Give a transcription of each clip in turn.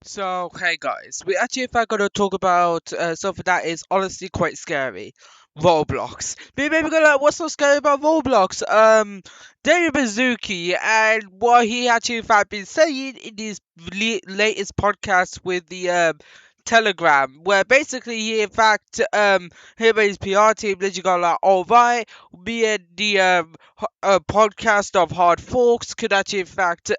So, hey guys, we actually in fact gonna talk about something that is honestly quite scary. Roblox. Maybe gonna what's so scary about Roblox? David Bazuki and what he actually in fact been saying in his latest podcast with the Telegram, where basically he in fact him and his PR team literally got like, all right, me and the podcast of Hard Forks could actually in fact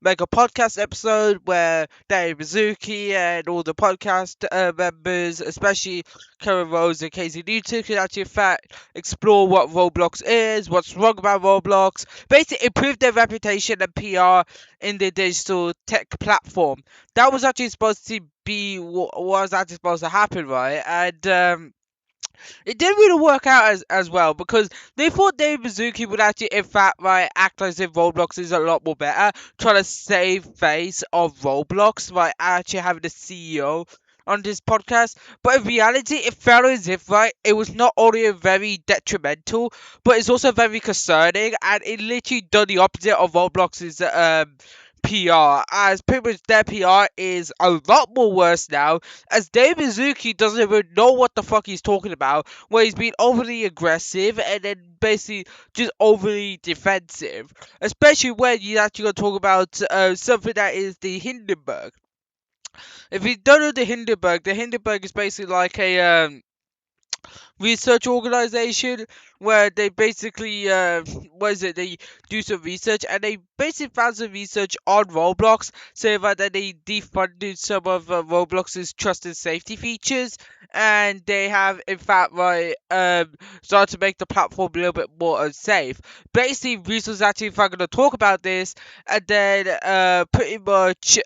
make a podcast episode where David Bazuki and all the podcast members, especially Karen Rose and Casey Newton, can actually in fact explore what Roblox is, what's wrong about Roblox, basically improve their reputation and PR in the digital tech platform. That was actually supposed to be what was actually supposed to happen, right? And it didn't really work out as well because they thought David Bazuki would actually, in fact, right, act as if Roblox is a lot more better, trying to save face of Roblox by actually having the CEO on this podcast. But in reality, it felt as if, right, it was not only very detrimental, but it's also very concerning, and it literally done the opposite of Roblox's PR, as pretty much their PR is a lot more worse now, as Dave Bazuki doesn't even know what the fuck he's talking about, where he's been overly aggressive and then basically just overly defensive, especially when you actually gonna talk about something that is the Hindenburg. If you don't know the Hindenburg is basically like a research organization where they basically what is it, they do some research and they basically found some research on Roblox saying that they defunded some of Roblox's trust and safety features, and they have in fact right started to make the platform a little bit more unsafe. Basically researchers actually in fact going to talk about this, and then pretty much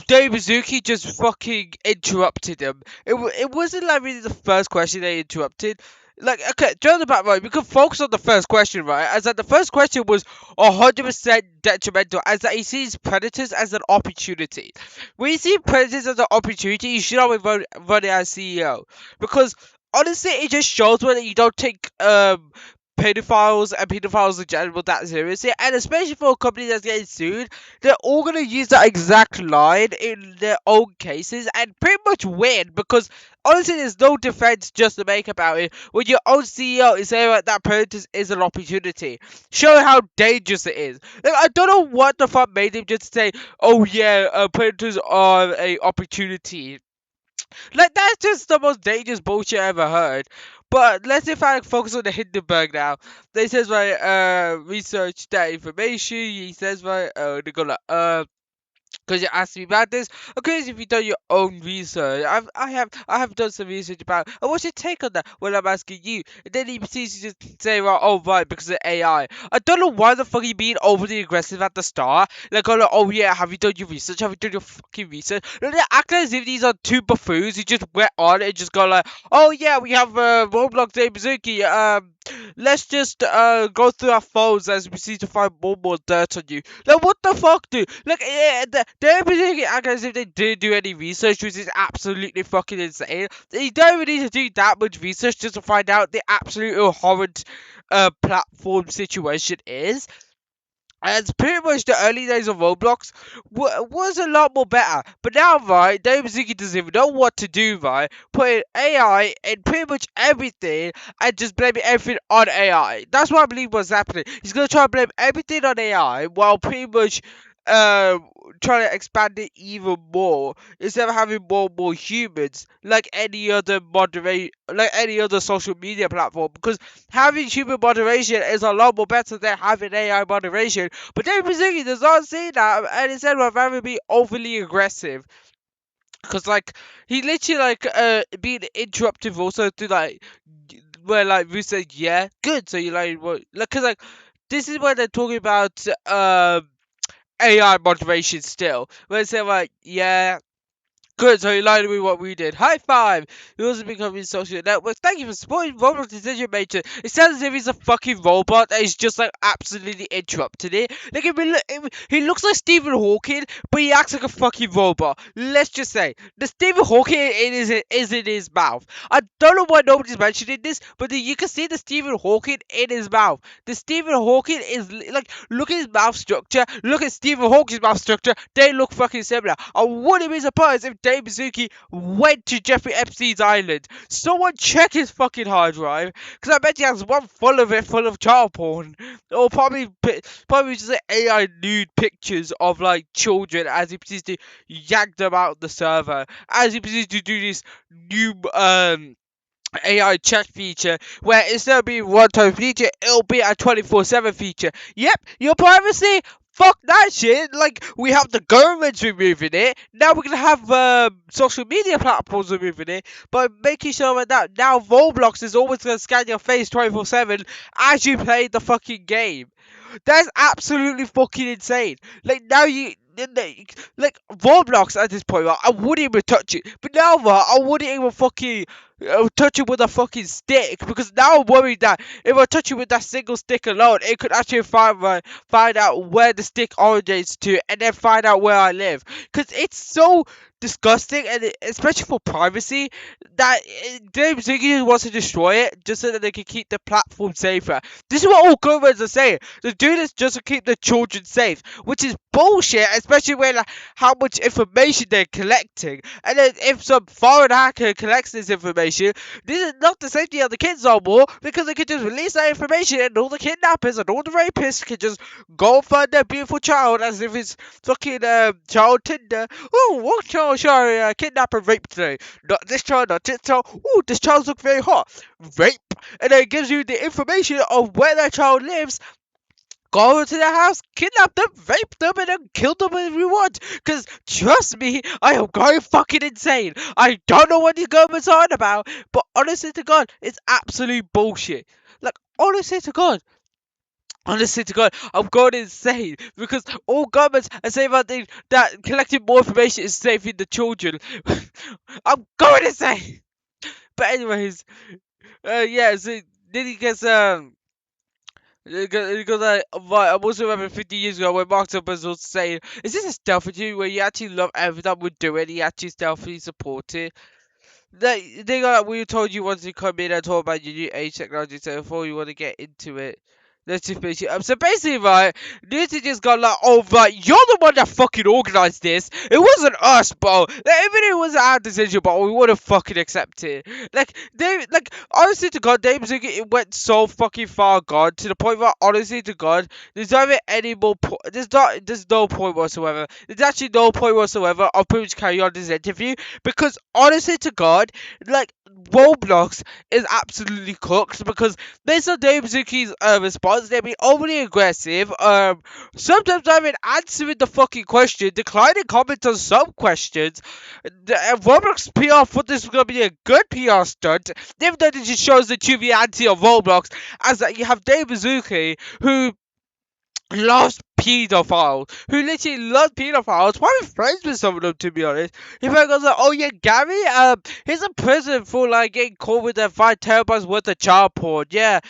David Bazuki just fucking interrupted him. It wasn't like really the first question they interrupted. Like, okay, during the back, right, we could focus on the first question, right? As that the first question was 100% detrimental, as that he sees predators as an opportunity. When you see predators as an opportunity, you should always run it as CEO. Because, honestly, it just shows whether you don't take, pedophiles and pedophiles in general that seriously, and especially for a company that's getting sued, they're all gonna use that exact line in their own cases and pretty much win because honestly, there's no defense just to make about it when your own CEO is saying that predators is an opportunity. Show how dangerous it is. Like, I don't know what the fuck made him just say, "Oh yeah, predators are a opportunity." Like, that's just the most dangerous bullshit I ever heard. But let's in fact focus on the Hindenburg now. They says right, research that information. He says right, they're gonna because you asked me about this. Okay, if you've done your own research, I have done some research about. And what's your take on that? When I'm asking you, and then he proceeds to just say, well, oh right, because of AI. I don't know why the fuck he being overly aggressive at the start. Like, oh yeah, have you done your research? Have you done your fucking research? And they act as if these are two buffoons who just went on and just go like, oh yeah, we have Roblox Day Bazuki. Let's just go through our phones as we see to find more dirt on you. Like, what the fuck, dude? Like, yeah, they're basically acting as if they didn't do any research, which is absolutely fucking insane. You don't even need to do that much research just to find out the absolute horrid platform situation is. And pretty much the early days of Roblox was a lot more better. But now, right, David Bazuki doesn't even know what to do, right? Putting AI in pretty much everything and just blaming everything on AI. That's what I believe was happening. He's going to try to blame everything on AI while pretty much trying to expand it even more instead of having more humans like any other social media platform, because having human moderation is a lot more better than having AI moderation. But David Bazuki does not see that, and instead would rather be overly aggressive. Cause like he literally like being interruptive also to like where like we said yeah good, so you like what, like, cause like this is when they're talking about AI moderation still, where they say like yeah Good, so you lied to me what we did. High five! You also becoming social networks. Thank you for supporting Roblox Decision Maker. It sounds as if he's a fucking robot that is just like absolutely interrupted it. Like, he looks like Stephen Hawking, but he acts like a fucking robot. Let's just say, the Stephen Hawking is in his mouth. I don't know why nobody's mentioning this, but you can see the Stephen Hawking in his mouth. The Stephen Hawking is like, look at his mouth structure, look at Stephen Hawking's mouth structure, they look fucking similar. I wouldn't be surprised if David Bazuki went to Jeffrey Epstein's island. Someone check his fucking hard drive, because I bet he has one full of it, full of child porn. Or probably just like AI nude pictures of like children as he proceeds to yank them out the server. As he proceeds to do this new AI chat feature where instead of being one time feature, it'll be a 24/7 feature. Yep, your privacy. Fuck that shit. Like, we have the governments removing it. Now we're gonna have social media platforms removing it. But making sure that now Roblox is always gonna scan your face 24/7 as you play the fucking game. That's absolutely fucking insane. Like, now like, Roblox at this point, right, I wouldn't even touch it. But now, right, I wouldn't even fucking touch it with a fucking stick, because now I'm worried that if I touch it with that single stick alone, it could actually find out where the stick originates to, and then find out where I live. Because it's so disgusting, and especially for privacy, that James Ziggy wants to destroy it just so that they can keep the platform safer. This is what all governments are saying. They do this just to keep the children safe, which is bullshit, especially when how much information they're collecting. And then if some foreign hacker collects this information, this is not the safety of the kids no more, because they can just release that information and all the kidnappers and all the rapists can just go and find their beautiful child as if it's fucking child Tinder. Oh, what child shall I kidnap and rape today? Not this child, not this child. Oh, this child looks very hot. Rape. And then it gives you the information of where that child lives. Go over to their house, kidnap them, rape them, and then kill them if you want. Because, trust me, I am going fucking insane. I don't know what these governments are on about, but honestly to God, it's absolute bullshit. Like, honestly to God, I'm going insane, because all governments are saying about things that collecting more information is saving the children. I'm going insane. But anyways, yeah, so then he gets because right, I'm also remember 50 years ago when Mark Zuckerberg was saying, "Is this a stealthy where you actually love everything that we're doing, you actually stealthily support it?" They got we told you once you come in and talk about your new age technology, so before you want to get into it, let's just finish it up. So basically, right, Newton just got like, oh, right, you're the one that fucking organized this. It wasn't us, bro. Like, even if it was our decision, but we would have fucking accepted it. Honestly to God, David Bazuki, it went so fucking far gone to the point where, honestly to God, there's not even any more there's no point whatsoever. There's actually no point whatsoever of pretty much carry on this interview, because honestly to God, like, Roblox is absolutely cooked, because based on David Bazuki's response, they've been overly aggressive, sometimes not even answering the fucking question, declining comments on some questions. Roblox PR thought this was going to be a good PR stunt, even though it just shows the true reality of Roblox, as that you have David Bazuki, who loves pedophiles, who literally loves pedophiles, probably friends with some of them, to be honest. He probably goes like, oh yeah, Gary, he's in prison for like getting caught with that 5 terabytes worth of child porn. Yeah,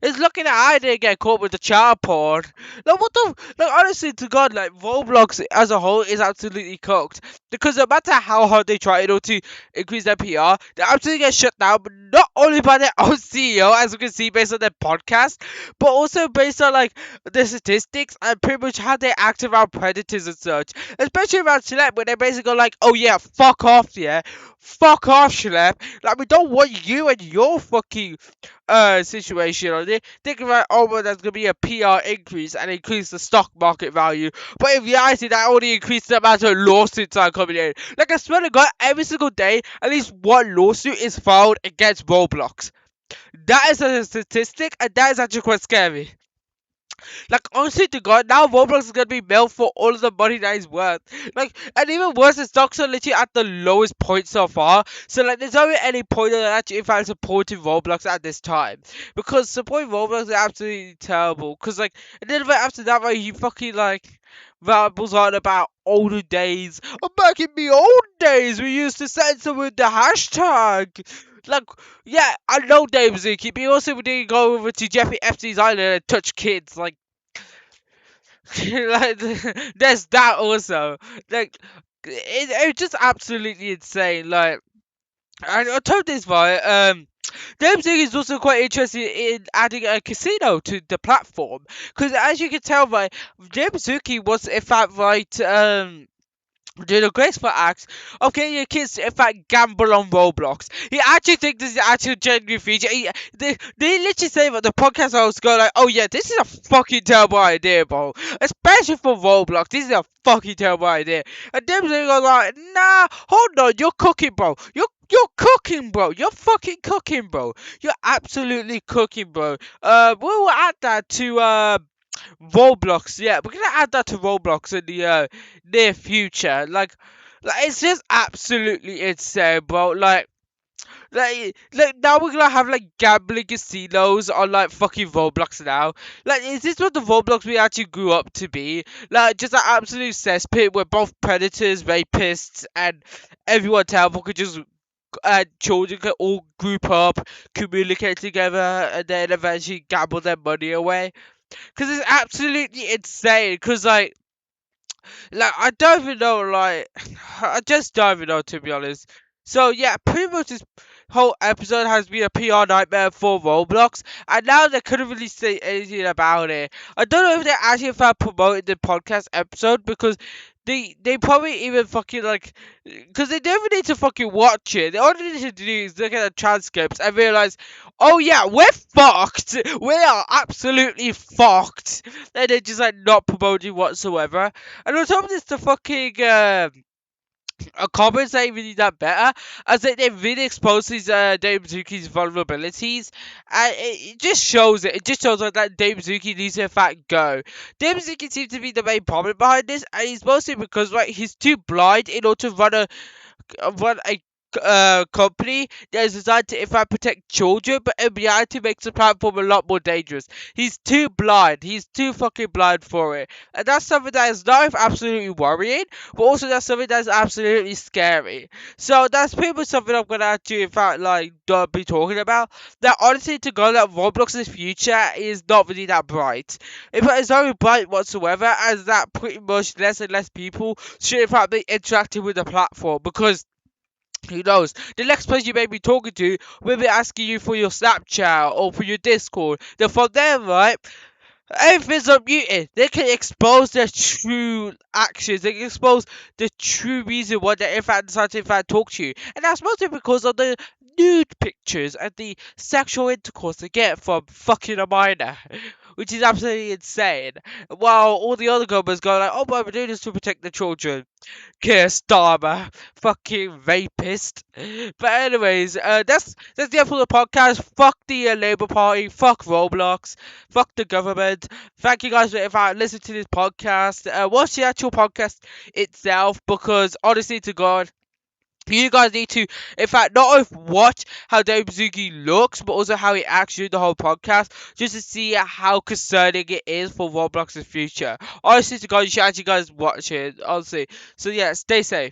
it's looking at I didn't get caught with the child porn. Like, what the, like, honestly to God, like, Roblox as a whole is absolutely cooked, because no matter how hard they try in order to increase their PR, they absolutely get shut down, but not only by their own CEO, as we can see based on their podcast, but also based on like the statistics and pretty much how they act around predators and such, especially around Schlep, where they basically go like, oh yeah, fuck off, yeah, fuck off, Schlep, like, we don't want you and your fucking situation on it. Think about, oh well, there's gonna be a PR increase and increase the stock market value, but in reality that only increased the amount of lawsuits that are coming in. Like, I swear to God, every single day at least one lawsuit is filed against Roblox. That is a statistic, and that is actually quite scary. Like, honestly to God, now Roblox is gonna be mailed for all of the money that is worth. Like, and even worse, the stocks are literally at the lowest point so far. So, like, there's not any point in actually if I'm supporting Roblox at this time. Because supporting Roblox is absolutely terrible. Because, like, and then right after that, right, he fucking, like, rambles on about older days. Oh, back in the old days, we used to censor with the hashtag. Like, yeah, I know David Bazuki, but he also didn't go over to Jeffrey Epstein's island and touch kids. Like, like there's that also. Like, it's just absolutely insane. Like, I told this right. Dempsey is also quite interested in adding a casino to the platform because, as you can tell, right, Bazuki was in fact right. Doing a graceful act of getting your kids to in fact gamble on Roblox. He actually thinks this is actual genuine feature. They literally say that the podcast hosts go like, oh yeah, this is a fucking terrible idea, bro. Especially for Roblox, this is a fucking terrible idea. And them they go like, nah, hold on, you're cooking, bro. You're cooking, bro. You're fucking cooking, bro. You're absolutely cooking, bro. We'll add that to Roblox, yeah, we're gonna add that to Roblox in the near future. Like it's just absolutely insane, bro. Like now we're gonna have like gambling casinos on like fucking Roblox now. Like, is this what the Roblox we actually grew up to be? Like, just an absolute cesspit where both predators, rapists, and everyone terrible could just children can all group up, communicate together, and then eventually gamble their money away. Cause it's absolutely insane. Cause like I don't even know. Like I just don't even know, to be honest. So yeah, pretty much this whole episode has been a PR nightmare for Roblox, and now they couldn't really say anything about it. I don't know if they actually found promoting the podcast episode because they probably even fucking like, because they never need to fucking watch it. All they need to do is look at the transcripts and realize, oh yeah, we're fucked. We are absolutely fucked. And they're just like not promoting whatsoever. And on top of this, the fucking comments ain't really that better, as they really expose these David Bazuki's vulnerabilities, and it just shows it. It just shows that David Bazuki needs to in fact go. David Bazuki seems to be the main problem behind this, and it's mostly because he's too blind in order to run a company that is designed to, in fact, protect children, but in reality makes the platform a lot more dangerous. He's too blind. He's too fucking blind for it. And that's something that is not absolutely worrying, but also that's something that's absolutely scary. So that's pretty much something I'm gonna have to, in fact, like, not be talking about. That honestly, to go that Roblox's future is not really that bright. In fact, it's not really bright whatsoever, as that pretty much less and less people should, in fact, be interacting with the platform, because who knows? The next person you may be talking to will be asking you for your Snapchat or for your Discord. Then from there, right, everything's unmuted. They can expose their true actions. They can expose the true reason why they in fact decide to in fact talk to you. And that's mostly because of the nude pictures and the sexual intercourse they get from fucking a minor. Which is absolutely insane. While all the other governments go like, oh, but we're doing this to protect the children. Keir Starmer, fucking rapist. But anyways, that's the end for the podcast. Fuck the Labour Party. Fuck Roblox. Fuck the government. Thank you guys for if I listen to this podcast. Watch the actual podcast itself, because honestly to God, you guys need to, in fact, not only watch how David Bazuki looks, but also how he acts during the whole podcast, just to see how concerning it is for Roblox's future. Honestly, to God, you should actually guys watch it, honestly. So yeah, stay safe.